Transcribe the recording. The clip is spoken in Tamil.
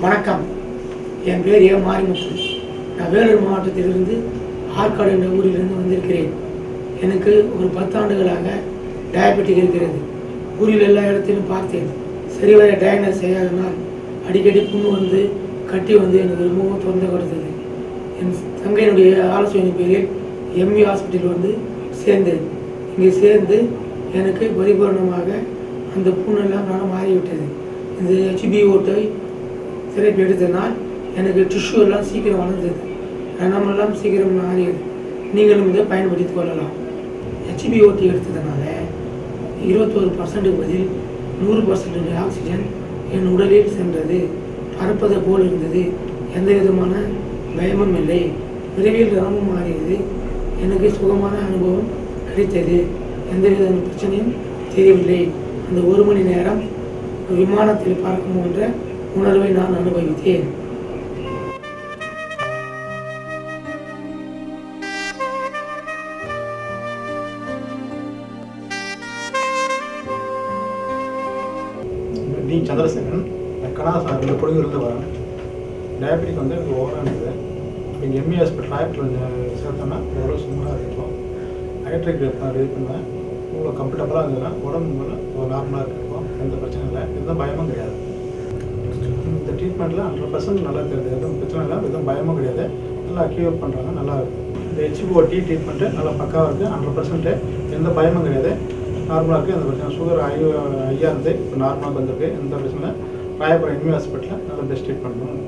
வணக்கம். என் பேர் மாரிமுத்து. நான் வேலூர் மாவட்டத்திலிருந்து ஆற்காடு என்ற ஊரிலிருந்து வந்திருக்கிறேன். எனக்கு ஒரு 10 ஆண்டுகளாக டயபெட்டிக் இருக்கிறது. ஊரில் எல்லா இடத்திலும் பார்த்தேன். சரிவர டயக்னோஸ் செய்யாதனால் அடிக்கடி புண்ணு வந்து கட்டி வந்து எனக்கு ரொம்பவும் தொந்தரவு கொடுத்தது. என் தங்கையினுடைய ஆலோசனை பேரில் எம்இ ஹாஸ்பிட்டல் வந்து சேர்ந்தேன். இங்கே சேர்ந்து எனக்கு பரிபூர்ணமாக அந்த புண்ணெல்லாம் மாறிவிட்டது. இந்த HbO2 சிறப்பு எடுத்தனால் எனக்கு டிஷ்யூ எல்லாம் சீக்கிரம் வளர்ந்தது. நம்மெல்லாம் சீக்கிரம் மாறியது. நீங்களும் இதை பயன்படுத்திக் கொள்ளலாம். HbO2 எடுத்ததுனால 21% பதில் 100% ஆக்சிஜன் என் உடலில் சென்றது. பறப்பதை போல் இருந்தது. எந்த விதமான பயமும் இல்லை. விரைவில் ரகமும் மாறியது. எனக்கு சுகமான அனுபவம் கிடைத்தது. எந்தவித பிரச்சனையும் தெரியவில்லை. அந்த 1 மணி நேரம் விமானத்தில் பறக்கும் போன்ற உணர்வை நான் அனுபவித்தேன். டி சந்திரசேகரன், கனாசாரில் கொடுங்கிருந்து வரேன். டயபெட்டிக் வந்து எனக்கு ஓவராக இருந்தது. இங்கே எம்இ ஹாஸ்பிட்டல் ஆயிரத்தில் சேர்த்தோன்னா எவ்வளோ சும்மாராக இருக்கும். ஹைட்ரிக் ரெடி பண்ணுவேன். இவ்வளோ கம்ஃபர்டபுளாக இருந்ததுன்னா உடம்பு மேலே ஒரு நார்மலாக இருக்கும். எந்த பிரச்சனையும் இல்லை, எந்த பயமும் கிடையாது. இந்த ட்ரீட்மெண்ட்டில் 100% நல்லா தெரியுது. எதுவும் பிரச்சனை இல்லை, எதுவும் பயமும் கிடையாது. நல்லா க்யூர் பண்ணுறாங்க, நல்லா இருக்கும். இந்த HbO2 ட்ரீட்மெண்ட்டு நல்லா பக்காவாக இருக்குது. 100% எந்த பயமும் கிடையாது. நார்மலாக இருக்குது. எந்த பிரச்சனை சுகர் ஐயா இருந்து இப்போ நார்மலாக வந்திருக்கு. எந்த பிரச்சனை ராயபுரம் எம்இ ஹாஸ்பிட்டலில் நல்லா பெஸ்ட் ட்ரீட்மெண்ட் பண்ணுவோம்.